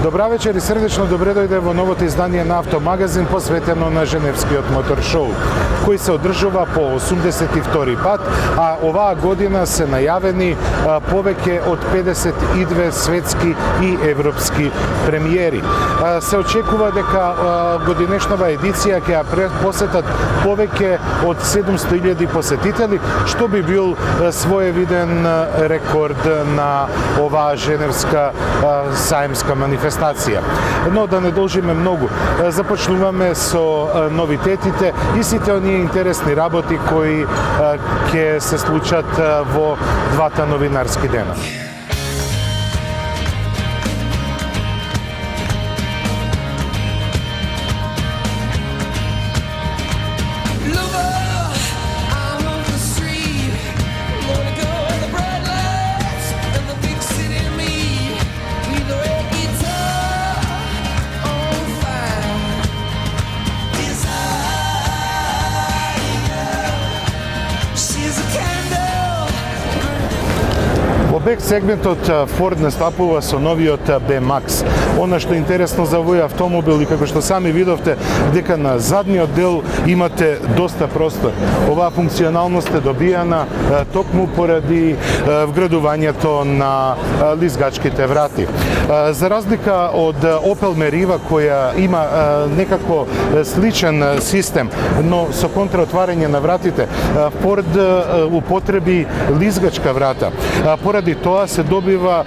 Добра вечер и срдечно добре дојде во новото издание на Автомагазин посветено на Женевскиот мотор шоу, кој се одржува по 82 пат, а оваа година се најавени повеќе од 52 светски и европски премиери. Се очекува дека годинешнава едиција ќе ја посетат повеќе од 700.000 посетители, што би бил своевиден рекорд на оваа женевска саемска манифестација. Но да не должиме многу. Започнуваме со новитетите и сите оние интересни работи кои ќе се случат во двата новинарски дена. Во бек сегментот Ford настапува со новиот B-Max. Она што е интересно за овој автомобил и како што сами видовте, дека на задниот дел имате доста простор. Оваа функционалност е добијана токму поради вградувањето на лизгачките врати. За разлика од Opel Meriva која има некако сличен систем, но со контраотварање на вратите, Ford употреби лизгачка врата. Поради тоа се добива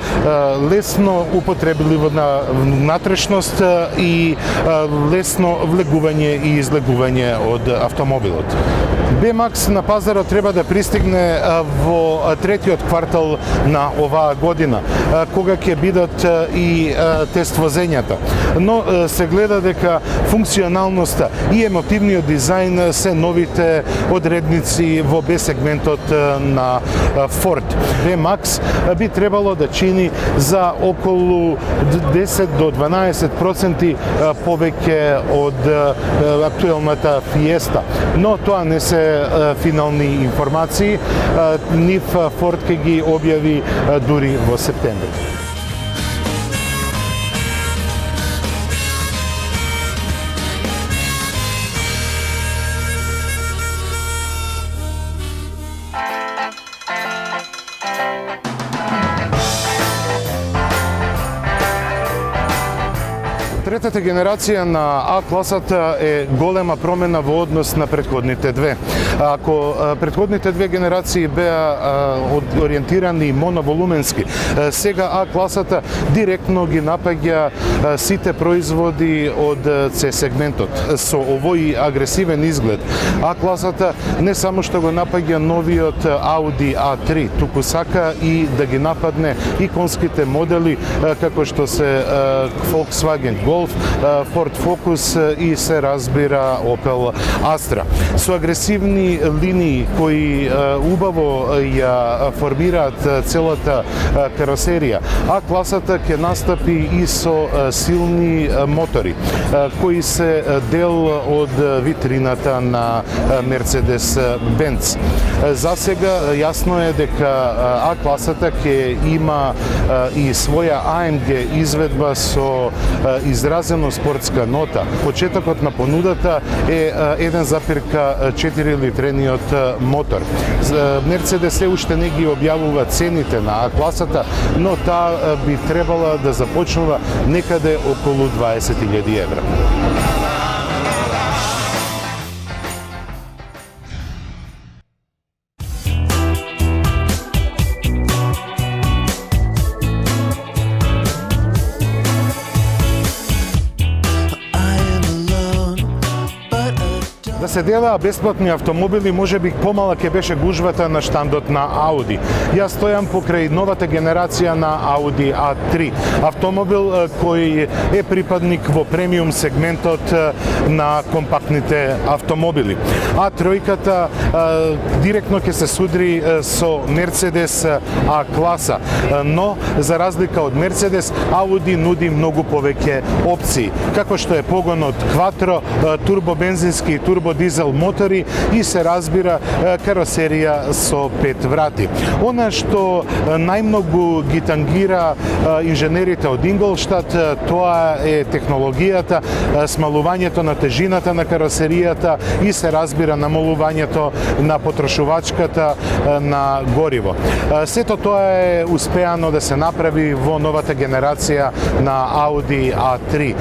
лесно употребливна внатрешност и лесно влегување и излегување од автомобилот. B-Max на пазарот треба да пристигне во третиот квартал на оваа година, кога ќе бидат и тест возењата. Но се гледа дека функционалноста и емотивниот дизајн се новите одредници во B-сегментот на Ford. B-Max би требало да чини за околу 10 до 12% повеќе од актуелната Fiesta. Но тоа не се финални информации. Нив Ford ќе ги објави дури во септември. Третата генерација на А-класата е голема промена во однос на претходните две. Ако претходните две генерации беа ориентирани моноволуменски, сега А-класата директно ги напаѓа сите производи од C-сегментот. Со овој агресивен изглед, А-класата не само што го напаѓа новиот Audi A3, туку сака и да ги нападне и конските модели како што се Volkswagen Golf, Ford Focus и се разбира Opel Astra. Со агресивни линии кои убаво ја формираат целата каросерија, А-класата ќе настапи и со силни мотори кои се дел од витрината на Mercedes-Benz. За сега јасно е дека А-класата ќе има и своја AMG изведба со изразено спортска нота. Почетокот на понудата е 1,4 литрениот мотор. Мерцедес се уште не ги објавува цените на А-класата, но таа би требала да започнува некаде околу 20.000 евра. Да се делаа бесплатни автомобили, можеби помала ќе беше гужвата на штандот на Audi. Јас стојам покрај новата генерација на Audi A3, автомобил кој е припадник во премиум сегментот на компактните автомобили. А3-ката директно ќе се судри со Mercedes А-класа, но за разлика од Mercedes, Audi нуди многу повеќе опции, како што е погонот Quattro, турбобензински и турбо дизел мотори и се разбира каросерија со 5 врати. Она што најмногу ги тангира инженерите од Инголштад, тоа е технологијата, смалувањето на тежината на каросеријата и се разбира намалувањето на потрошувачката на гориво. Сето тоа е успеано да се направи во новата генерација на Audi A3.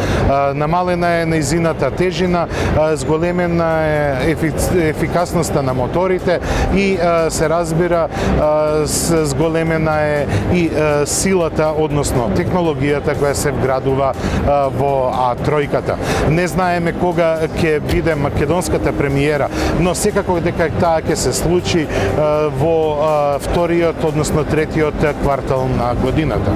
Намалена е нејзината тежина, зголемена е ефикасноста на моторите и се разбира зголемена е и силата, односно технологијата која се вградува во А3-ката. Не знаеме кога ќе биде македонската премиера, но секако дека таа ќе се случи во вториот, односно третиот квартал на годината.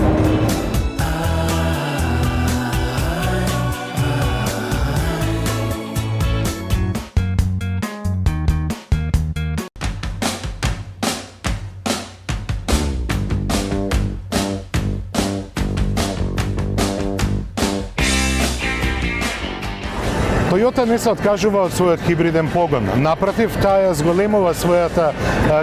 Toyota не се откажува од својот хибриден погон. Напротив, таа ја зголемува својата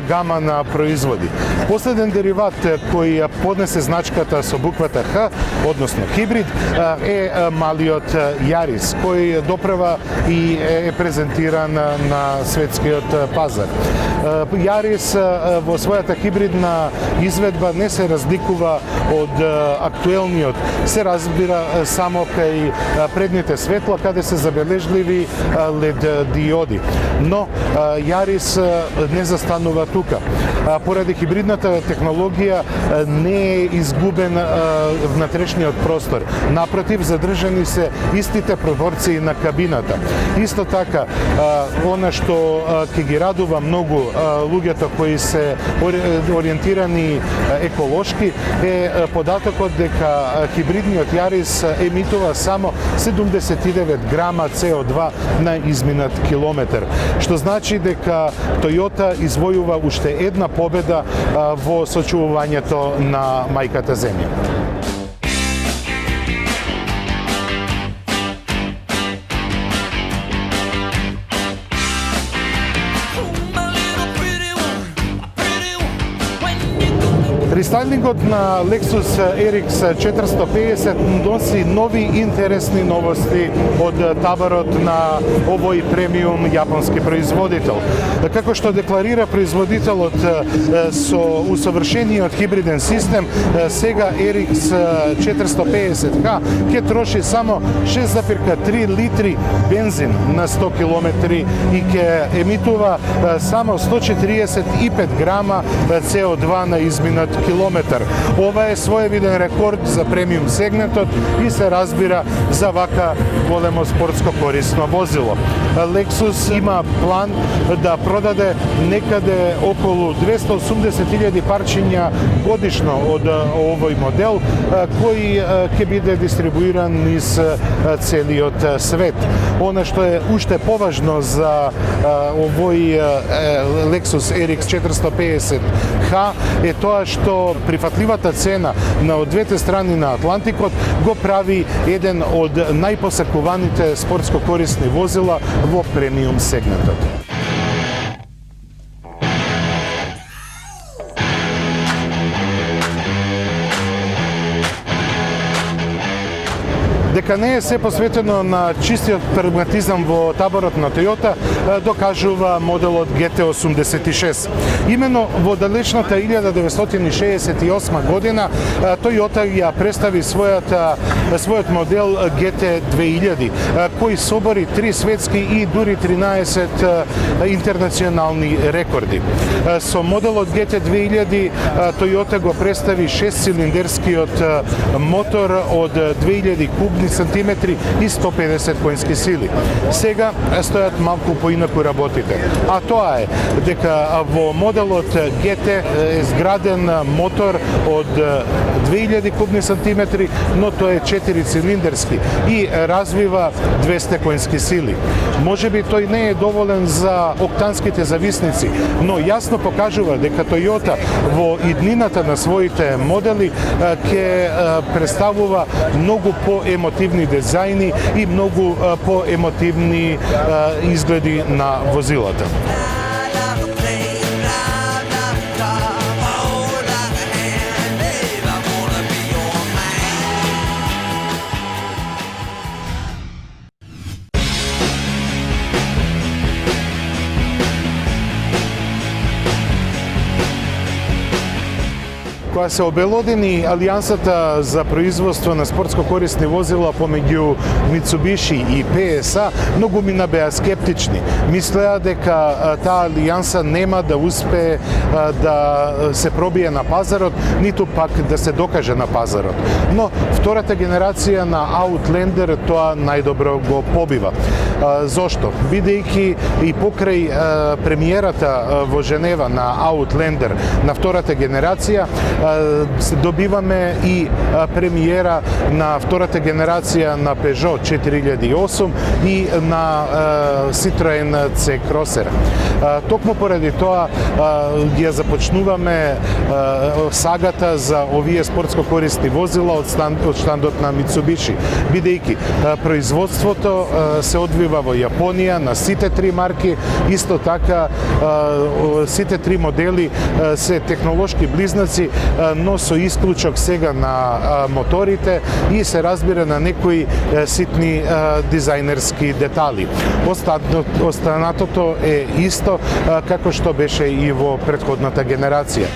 гама на производи. Последен дериват кој поднесе значката со буквата Х, односно хибрид, е малиот Yaris, кој допрева и е презентиран на светскиот пазар. Yaris во својата хибридна изведба не се разликува од актуелниот. Се разбира само кај предните светла, каде се забележливи LED диоди. Но Yaris не застанува тука. Поради хибридната технологија не е изгубен внатрешниот простор. Напротив, задржани се истите пропорции на кабината. Исто така, она што ќе ги радува многу луѓето кои се ориентирани еколошки е податокот дека хибридниот Yaris емитува само 79 грама CO2 на изминат километар, што значи дека Toyota извојува уште една победа во сочувувањето на мајката земја. Рестайлингот на Lexus RX 450 носи нови интересни новости од таборот на овој премиум јапонски производител. Како што декларира производителот со усовршениот хибриден систем, сега RX 450H ќе троши само 6,3 литри бензин на 100 километри и ќе емитува само 145 грама CO2 на изминат километар. Ова е своевиден рекорд за премиум сегментот и се разбира за вака големо спортско корисно возило. Lexus има план да продаде некаде околу 280.000 парчиња годишно од овој модел, кој ќе биде дистрибуиран низ целиот свет. Она што е уште поважно за овој Lexus RX 450H е тоа што прифатливата цена на од двете страни на Атлантикот го прави еден од најпосакуваните спортско корисни возила во премиум сегментот. Дека не е се посветено на чистиот прагматизам во таборот на Toyota, докажува моделот GT86. Имено во далечната 1968 година Toyota ја представи својот модел GT2000, кој собори 3 светски и дури 13 интернационални рекорди. Со моделот GT2000 Toyota го представи 6-цилиндерскиот мотор од 2000 кубни сантиметри и 150 коњски сили. Сега стојат малку поинаку работите. А тоа е дека во моделот GT е зграден мотор од 2000 кубни сантиметри, но тој е 4-цилиндерски и развива 200 коњски сили. Можеби тој не е доволен за октанските зависници, но јасно покажува дека Toyota во иднината на своите модели ќе представува многу поемотивни emotivni dizajni i mnogo poemotivni izgledi na vozilата. Кога се обелодени алијансата за производство на спортско корисни возила помеѓу Mitsubishi и PSA, многу мина беа скептични. Мислеа дека таа алијанса нема да успее да се пробие на пазарот, ниту пак да се докаже на пазарот. Но втората генерација на Outlander тоа најдобро го побива. Зошто? Бидејќи и покрај премиерата во Женева на Outlander на втората генерација, добиваме и премиера на втората генерација на Peugeot 4008 и на Citroen C-Crosser. Токму поради тоа ја започнуваме сагата за овие спортско корисни возила од штандот на Mitsubishi, бидејќи производството се одвива во Јапонија на сите три марки, исто така сите три модели се технолошки близнаци, но со исклучок сега на моторите и се разбира на некои ситни дизајнерски детали. Останатото е исто како што беше и во претходната генерација.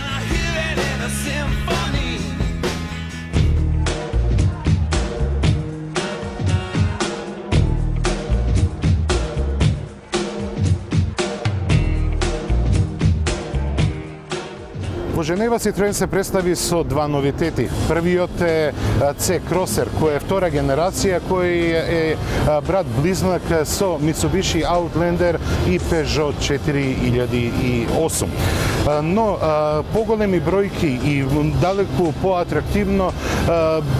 Во Женева Citroen се представи со два новитети. Првиот е C-Crosser, кој е втора генерација, кој е брат близнак со Mitsubishi Outlander и Peugeot 4008. Но поголеми бројки и далеку поатрактивно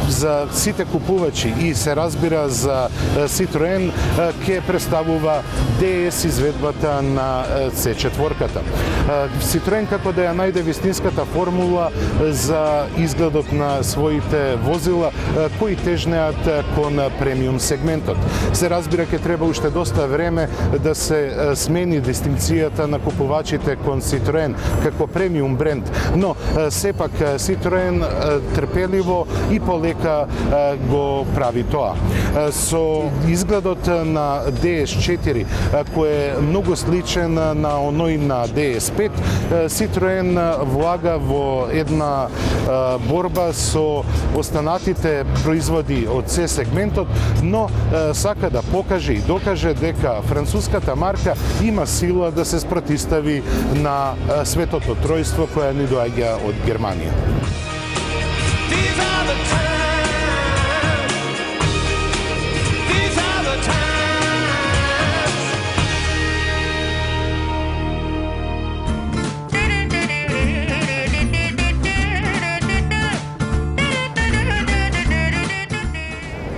за сите купувачи и се разбира за Citroen ќе представува DS изведбата на C4-ката. Citroen како да ја најде вистинската формула за изгледот на своите возила кои тежнеат кон премиум сегментот. Се разбира ќе треба уште доста време да се смени дистинкцијата на купувачите кон Citroen како премиум бренд, но сепак Citroen трпеливо и полека го прави тоа. Со изгледот на DS4 кој е многу сличен на оној на DS5, Citroen влага во една борба со останатите производи од C сегментот, но сака да покаже и докаже дека француската марка има сила да се спротистави на светото тројство која ни доаѓа од Германија.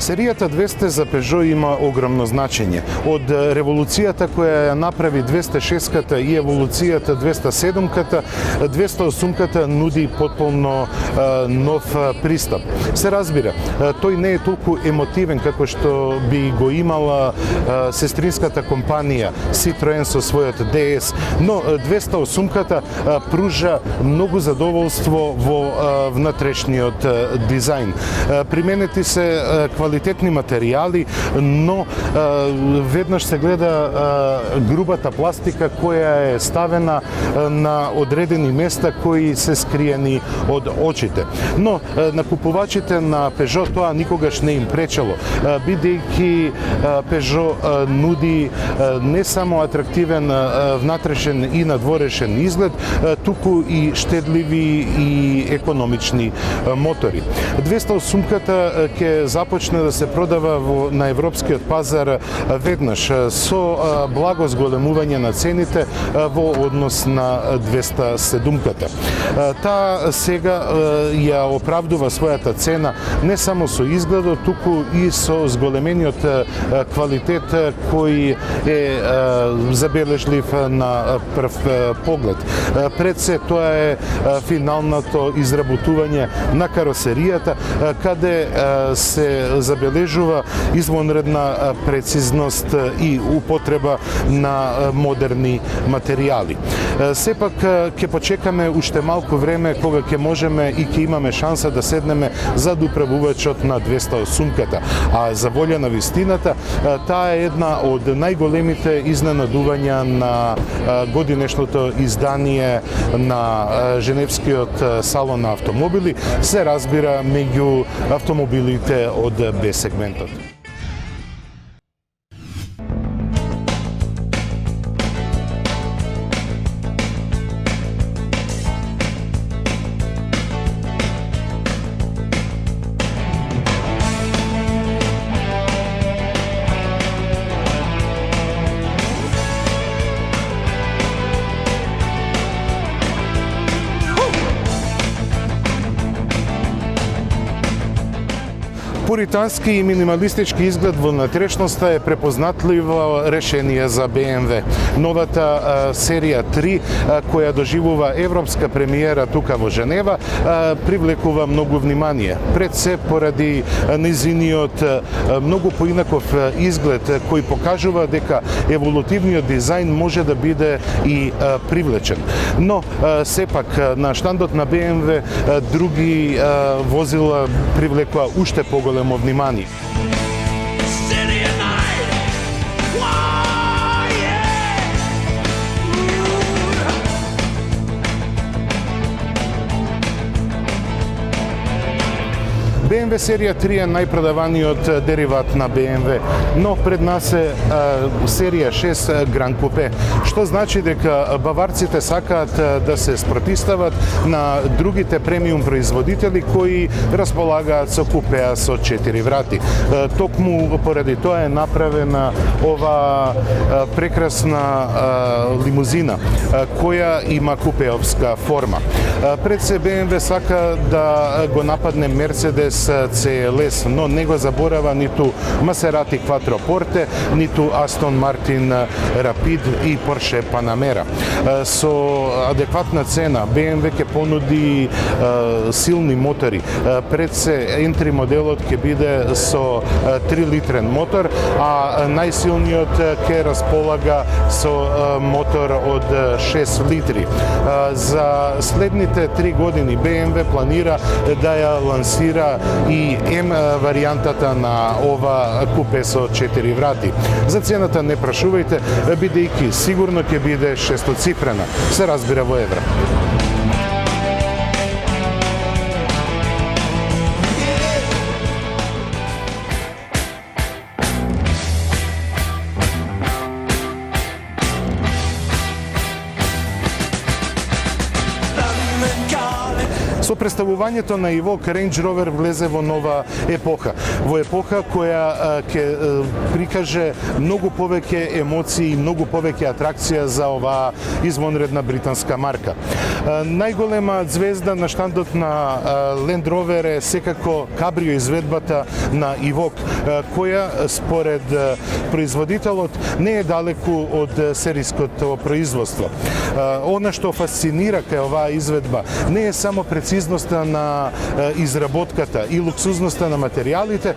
Серијата 200 за Peugeot има огромно значење. Од револуцијата која ја направи 206-ката и еволуцијата 207-ката, 208-ката нуди потполно нов пристап. Се разбира, тој не е толку емотивен како што би го имала сестринската компанија Citroen со својот DS, но 208-ката пружа многу задоволство во внатрешниот дизајн. Применети се квалитетни материјали, но веднаш се гледа грубата пластика која е ставена на одредени места кои се скриени од очите. Но на купувачите на Peugeot тоа никогаш не им пречело, бидејќи Peugeot нуди не само атрактивен внатрешен и надворешен изглед, туку и штедливи и економични мотори. 208-ката ќе започне да се продава на европскиот пазар веднаш со благо зголемување на цените во однос на 207-ката. Таа сега ја оправдува својата цена не само со изгледот, туку и со зголемениот квалитет кој е забележлив на прв поглед. Пред се тоа е финалното изработување на каросеријата, каде се забележува извонредна прецизност и употреба на модерни материјали. Сепак ќе почекаме уште малку време кога ќе можеме и ќе имаме шанса да седнеме зад управувачот на 208-ката. А за волја на вистината, таа е една од најголемите изненадувања на годинешното издание на Женевскиот салон на автомобили, се разбира меѓу автомобилите од Б сегментот. Пуритански и минималистички изглед во внатрешноста е препознатливо решение за BMW. Новата серија 3, која доживува европска премиера тука во Женева, привлекува многу внимание. Пред се поради низиниот многу поинаков изглед кој покажува дека еволутивниот дизајн може да биде и привлечен. Но сепак на штандот на BMW други возила привлекува уште поголемо внимание. BMW серија 3 е најпродаваниот дериват на BMW, но пред нас е серија 6 Grand Coupe, што значи дека баварците сакаат да се спротистават на другите премиум производители кои располагаат со купеа со 4 врати. Токму поради тоа е направена ова прекрасна лимузина која има купеовска форма. Пред се BMW сака да го нападне Mercedes CLS, но не го заборава ниту Maserati Quattroporte, ниту Aston Martin Rapid и Porsche Panamera. Со адекватна цена BMW ќе понуди силни мотори. Пред се ентри моделот ќе биде со 3 литрен мотор, а најсилниот ќе располага со мотор од 6 литри. За следните 3 години BMW планира да ја лансира и М варијантата на ова купе со 4 врати. За цената не прашувајте, бидејќи сигурно ќе биде шестоцифрена, се разбира во евра. Со представувањето на Evoque, Range Rover влезе во нова епоха. Во епоха која ќе прикаже многу повеќе емоции и многу повеќе атракција за оваа извонредна британска марка. Најголема звезда на штандот на Land Rover е секако кабрио изведбата на Evoque, која според производителот не е далеку од сериското производство. Она што фасцинира кај оваа изведба не е само прецизноста на изработката и луксузноста на материјалите,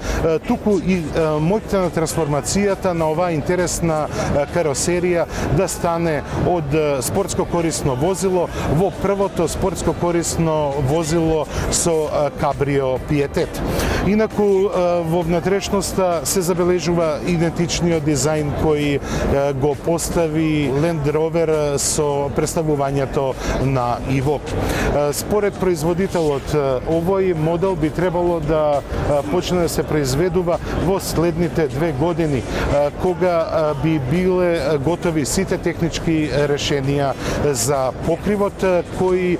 туку и моќта на трансформацијата на оваа интересна каросерија да стане од спортско корисно возило во првото спортско корисно возило со кабрио пиетет. Инаку во внатрешноста се забележува идентичниот дизајн кој го постави Land Rover со представувањето на Evoque. Според производителот, овој модел би требало да почне да се произведува во следните 2 години, кога би биле готови сите технички решенија за покривот, кој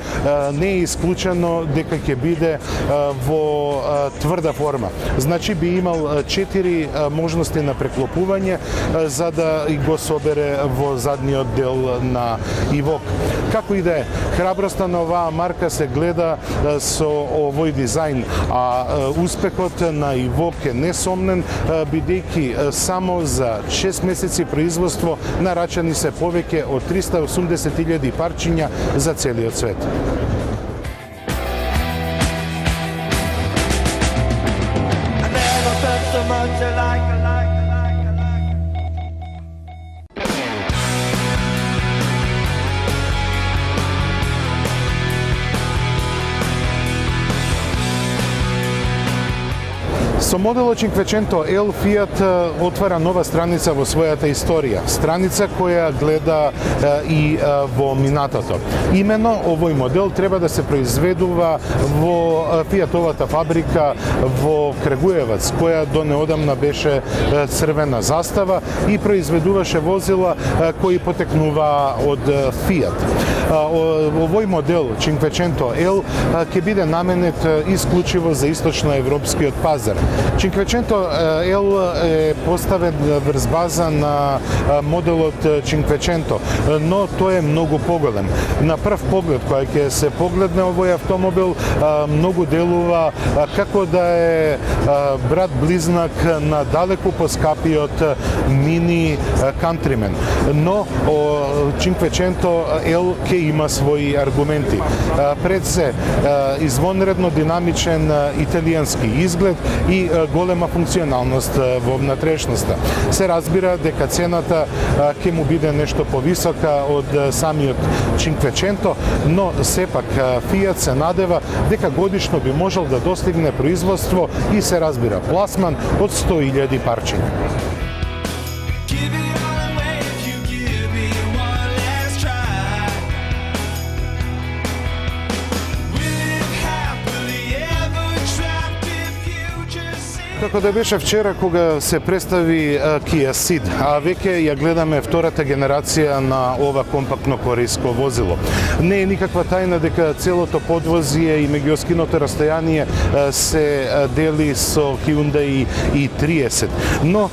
не е исклучено дека ќе биде во тврда форма. Значи би имал 4 можности на преклопување за да го собере во задниот дел на Evoque. Како и да е, храброста на оваа марка се гледа со овој дизајн, а успехот на Evoque е несомнен, бидејќи само за 6 месеци производство нарачани се повеќе од 380.000 парчиња за целиот свет. Со моделот Cinquecento L Fiat отвара нова страница во својата историја. Страница која гледа и во минатото. Имено овој модел треба да се произведува во Фиатовата фабрика во Крагуевац, која до неодамна беше црвена застава и произведуваше возила кои потекнуваа од Fiat. Овој модел Cinquecento L ќе биде наменет исклучиво за источноевропскиот пазар. Cinquecento L е поставен врз база на моделот Cinquecento, но тој е многу поголем. На прв поглед, кога ќе се погледне овој автомобил, многу делува како да е брат-близнак на далеку поскапиот мини Countryman. Но Cinquecento L ќе има своји аргументи. Пред се извонредно динамичен италијански изглед и голема функционалност во внатрешноста. Се разбира дека цената ќе му биде нешто повисока од самиот Cinquecento, но сепак Fiat се надева дека годишно би можел да достигне производство и се разбира пласман од 100.000 парчиња. Како да беше вчера кога се представи Kia Ceed, а веќе ја гледаме втората генерација на ова компактно корејско возило. Не е никаква тајна дека целото подвозје и меѓуоскиното растојание се дели со Hyundai i30. Но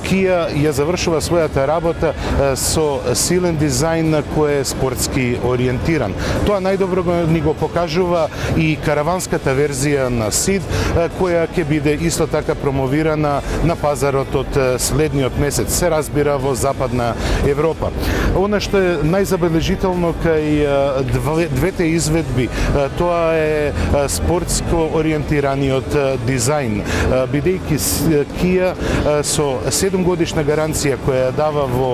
Kia ја завршува својата работа со силен дизајн кој е спортски ориентиран. Тоа најдобро ни го покажува и караванската верзија на Ceed, која ќе биде исто така промовирана на пазарот од следниот месец, се разбира во Западна Европа. Она што е најзабележително кај двете изведби, тоа е спортско ориентираниот дизајн, бидејќи Kia со 7 годишна гаранција која ја дава во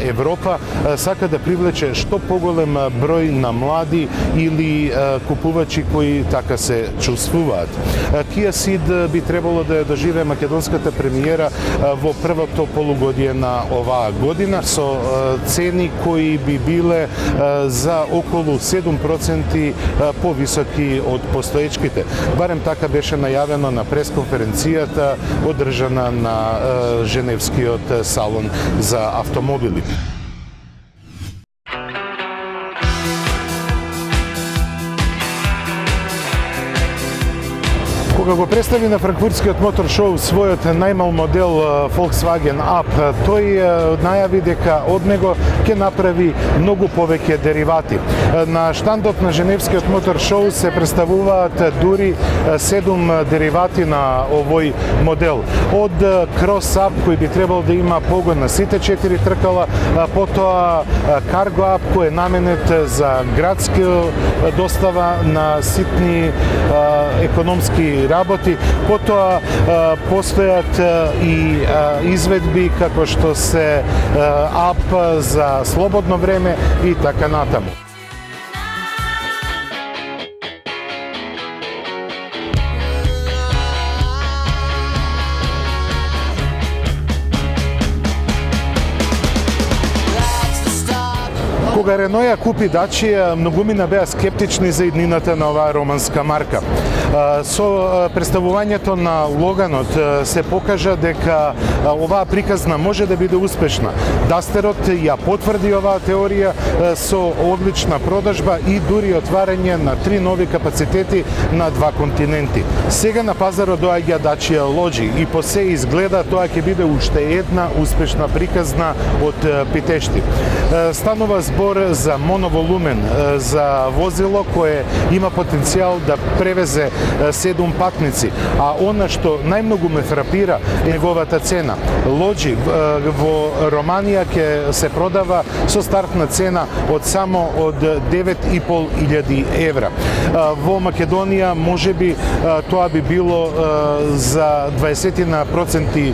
Европа, сака да привлече што поголем број на млади или купувачи кои така се чувствуваат. Kia Ceed би требало да ја доживее македонската премиера во првото полугодие на оваа година со цени кои би биле за околу 7% повисоки од постоечките. Барем така беше најавено на пресконференцијата одржана на Женевскиот салон за автомобили. Кога го представи на Франкфуртскиот мотор шоу својот најмал модел Volkswagen Up, тој најави дека од него ќе направи многу повеќе деривати. На штандот на Женевскиот мотор шоу се представуваат дури 7 деривати на овој модел. Од Cross Up, кој би требал да има погон на сите 4 тркала, потоа Cargo Up, кој е наменет за градски достава на ситни економски работи, потоа постојат и изведби како што се ап за слободно време и така натаму. Кога Рено ја купи Dacia, многумина беа скептични за иднината на оваа романска марка. Со представувањето на Логанот се покажа дека оваа приказна може да биде успешна. Дастерот ја потврди оваа теорија со одлична продажба и дури отварање на 3 нови капацитети на 2 континенти. Сега на пазарот доаѓа Dacia Logi и по се изгледа тоа ќе биде уште една успешна приказна од Питешти. Станува збор за моноволумен, за возило кое има потенцијал да превезе 7 патници, а она што најмногу ме фрапира е неговата цена. Logi во Романија ќе се продава со стартна цена од само од 9.500 евра. Во Македонија можеби тоа би било за 20%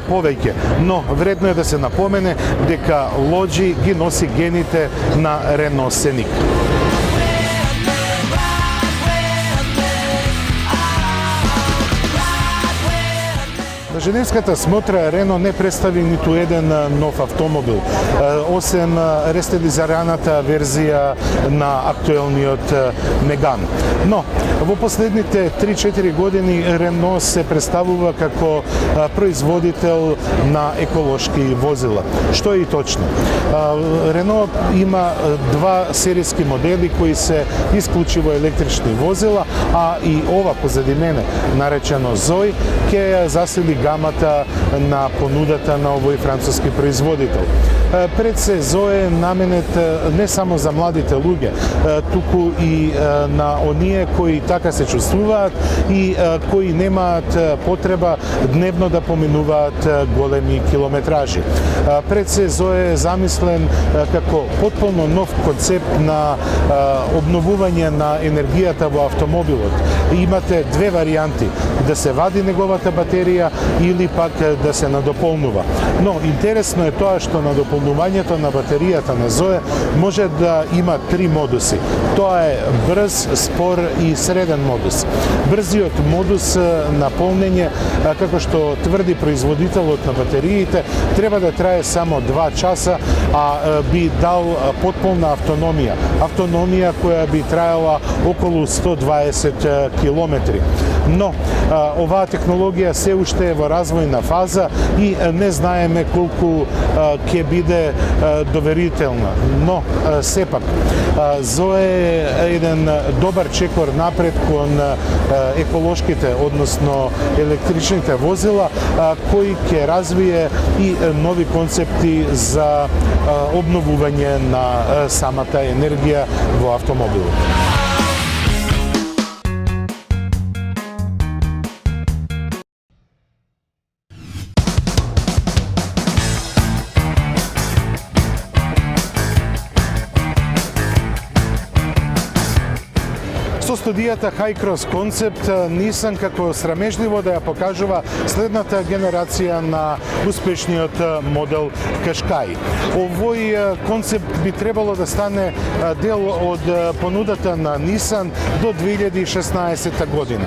повеќе, но вредно е да се напомене дека Logi ги носи гените на Renault Scenic. Женевската смотра Рено не представи ниту еден нов автомобил, осем рестилизираната верзија на актуелниот Меган. Но, во последните 3-4 години Рено се представува како производител на еколошки возила, што е и точно. Рено има два серијски модели кои се исклучиво електрични возила, а и ова позади мене, наречено Zoe, ќе ја засили гамата на понудата на овој француски производител. Пред се Zoe е наменет не само за младите луѓе, туку и на оние кои така се чувствуваат и кои немаат потреба дневно да поминуваат големи километражи. Пред се Zoe е замислен како потполно нов концепт на обновување на енергијата во автомобилот. Имате две варијанти, да се вади неговата батерија или пак да се надополнува. Но интересно е тоа што надополнувањето на батеријата на Zoe може да има три модуси. Тоа е брз, спор и среден модус. Брзиот модус на полнење, како што тврди производителот на батериите, треба да трае само 2 часа, а би дал потполна автономија. Автономија која би траела околу 120 километри. Но оваа технологија се уште е во развојна фаза и не знаеме колку ќе биде доверителна. Но сепак Zoe е еден добар чекор напред кон еколошките, односно електричните возила, кои ќе развие и нови концепти за обновување на самата енергија во автомобилот. Со студијата High Cross Concept, Nissan како срамежливо да ја покажува следната генерација на успешниот модел Qashqai. Овој концепт би требало да стане дел од понудата на Nissan до 2016 година.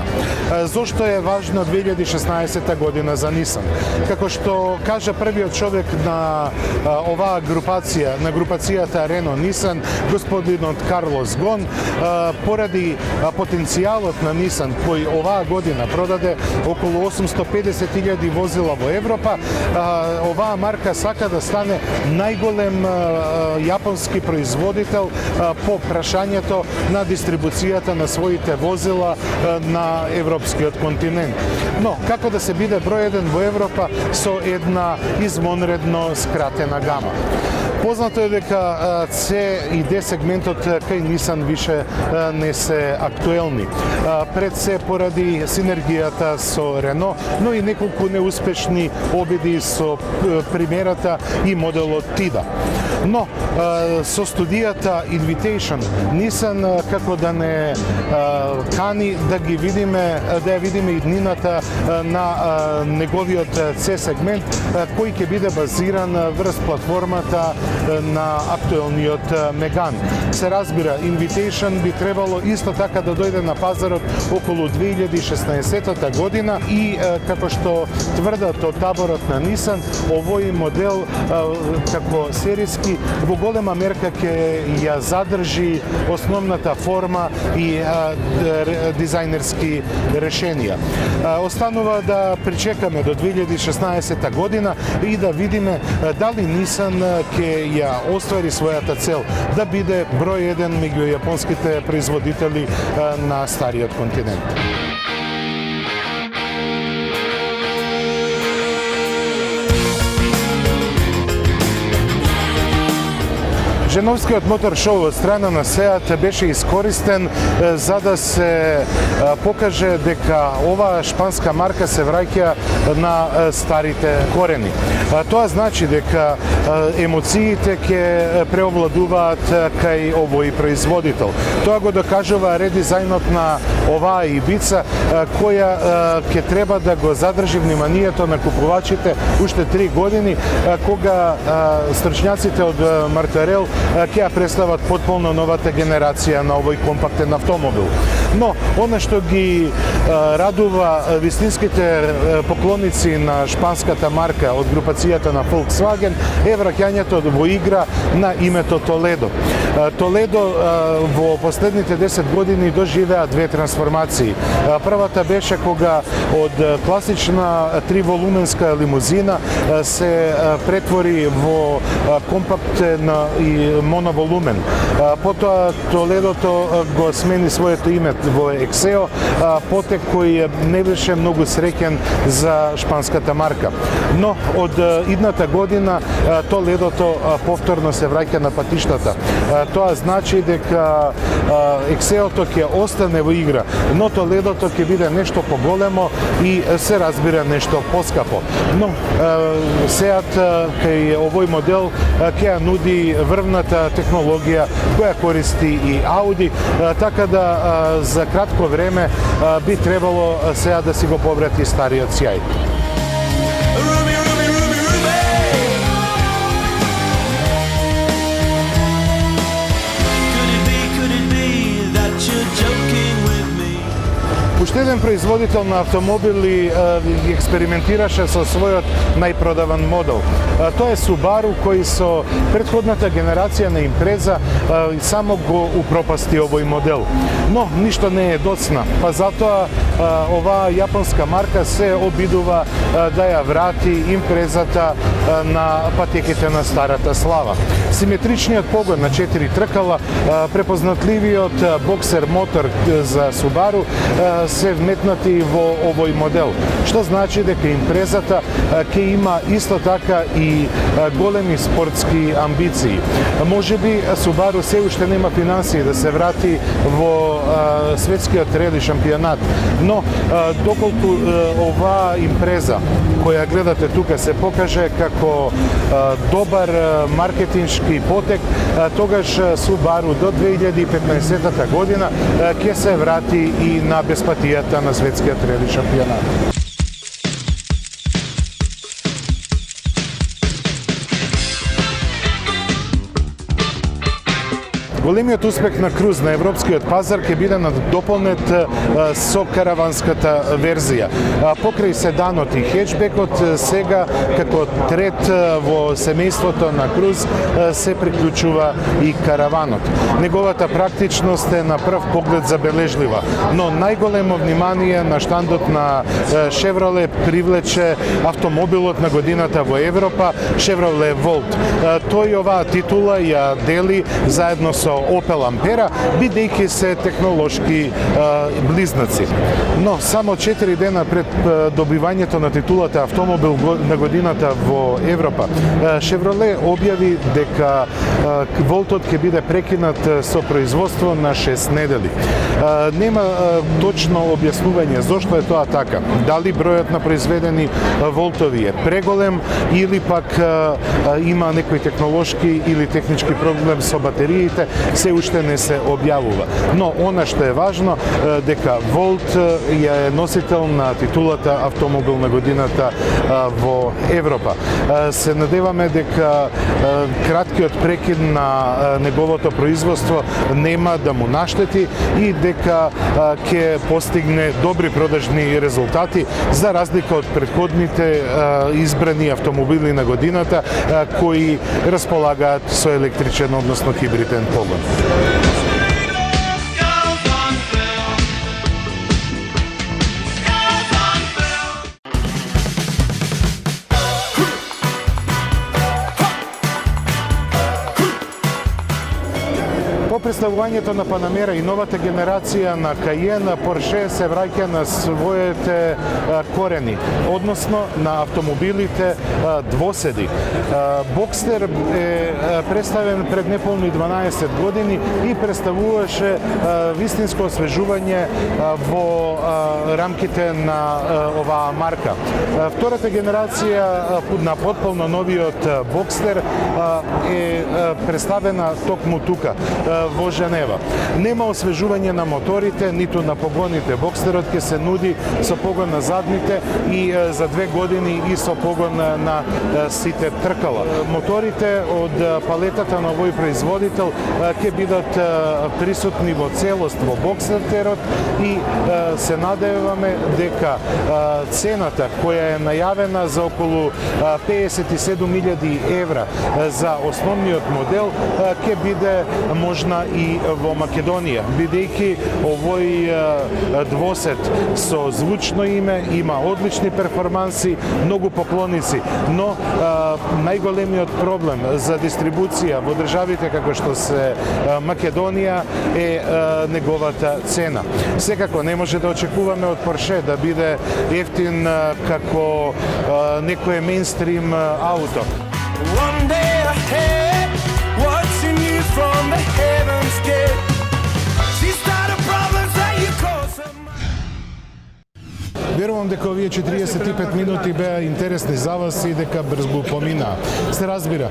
Зошто е важно 2016 година за Nissan? Како што кажа првиот човек на оваа групација, на групацијата Renault Nissan, господинот Карлос Гон, поради потенцијалот на Nissan, кој оваа година продаде околу 850.000 возила во Европа, оваа марка сака да стане најголем јапонски производител по прашањето на дистрибуцијата на своите возила на европскиот континент. Но, како да се биде број еден во Европа со една извонредно скратена гама. Познато е дека C и D сегментот кај Nissan више не се актуелни. Пред се поради синергијата со Renault, но и неколку неуспешни обиди со примерата и моделот Tida. Но со студијата Invitation, Nissan како да не кани да ги видиме, да ја видиме иднината на неговиот C сегмент, кој ќе биде базиран врз платформата на актуелниот Меган. Се разбира, Invitation би требало исто така да дојде на пазарот околу 2016 година и како што тврдат од таборот на Nissan, овој модел како серијски во голема мерка ќе ја задржи основната форма и дизајнерски решенија. Останува да причекаме до 2016 година и да видиме дали Nissan ќе ја оствари својата цел да биде број еден меѓу јапонските производители на стариот континент. Женовскиот мотор шоу од страна на Seat беше искористен за да се покаже дека оваа шпанска марка се враќа на старите корени. Тоа значи дека емоциите ќе преовладуваат кај овој производител. Тоа го докажува редизајнот на оваа Ибица, која ќе треба да го задржи вниманието на купувачите уште 3 години, кога стручњаците од Мартарел ќе ја представат потполно новата генерација на овој компактен автомобил. Но, она што ги радува вистинските поклоници на шпанската марка од групацијата на Volkswagen е враќањето во игра на името Толедо. Толедо во последните 10 години доживеа две трансформации. Првата беше кога од класична триволуменска лимузина се претвори во компактен и моноволумен. Потоа Толедото го смени своето име во Ексео, потек кој не беше многу среќен за шпанската марка. Но од идната година Толедото повторно се враќа на патиштата. Тоа значи дека Ексеото ќе остане во игра, но Толедото ќе биде нешто поголемо и се разбира нешто поскапо. Но Сеат кај овој модел ќе ја нуди врвната технологија која користи и Ауди, така да за кратко време би требало сега да си го поврати стариот сјај. Уште еден производител на автомобили експериментираше со својот најпродаван модел. Тоа е Subaru, кој со претходната генерација на импреза само го упропасти овој модел. Но ништо не е доцна, па затоа оваа јапонска марка се обидува да ја врати импрезата на патеките на старата слава. Симетричниот погон на 4 тркала, препознатливиот боксер мотор за Subaru се вметнати во овој модел, што значи дека импрезата ќе има исто така и големи спортски амбиции. Можеби Subaru се уште нема финансии да се врати во светскиот рели шампионат, но доколку оваа импреза која гледате тука се покаже како добар маркетиншки потек, тогаш Subaru до 2015 година ќе се врати и на безпатијата на светскиот рели шампионат. Големиот успех на Круз на европскиот пазар ќе биде надополнет со караванската верзија. Покрај седанот и хетчбекот, сега како трет во семејството на Круз се приклучува и караванот. Неговата практичност е на прв поглед забележлива, но најголемо внимание на штандот на Chevrolet привлече автомобилот на годината во Европа, Chevrolet Volt. Тој оваа титула ја дели заедно со Opel Ampera, бидејќи се технолошки близнаци. Но само 4 дена пред добивањето на титулата автомобил на годината во Европа, Chevrolet објави дека Волтот ќе биде прекинат со производство на 6 недели. Нема точно објаснување зошто е тоа така. Дали бројот на произведени Волтови е преголем или пак има некој технолошки или технички проблем со батериите, се уште не се објавува. Но она што е важно, дека Волт е носител на титулата автомобил на годината во Европа. Се надеваме дека краткиот прекид на неговото производство нема да му наштети и дека ќе постигне добри продажни резултати за разлика од претходните избрани автомобили на годината кои располагаат со електричен, односно хибриден погон. По представувањето на Panamera и новата генерација на Cayenne, Porsche се враќа на своите корени, односно на автомобилите двоседи. Boxster е представен пред неполни 12 години и представуваше вистинско освежување во рамките на оваа марка. Втората генерација на потполно новиот Boxster е представена токму тука. Во во Женева. Нема освежување на моторите, ниту на погоните. Бокстерот ќе се нуди со погон на задните и за 2 години и со погон на сите тркала. Моторите од палетата на овој производител ќе бидат присутни во целост во бокстерот и се надеваме дека цената која е најавена за околу 57.000 евра за основниот модел ќе биде можна и во Македонија, бидејќи овој двосет со звучно име има одлични перформанси, многу поклоници, но најголемиот проблем за дистрибуција во државите како што се Македонија е неговата цена. Секако не може да очекуваме од Порше да биде ефтин како некое мејнстрим ауто. One day ahead, watching you from the heavens gate. She started problems that you caused some. Верувам дека овие 45 минути беа интересни за вас и дека брз го поминаа. Се разбира,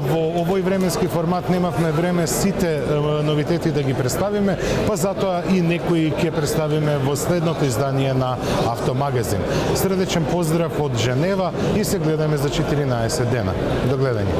во овој временски формат немавме време сите новитети да ги представиме, па затоа и некои ќе представиме во следното издание на Автомагазин. Средечен поздрав од Женева и се гледаме за 14 дена. До гледање.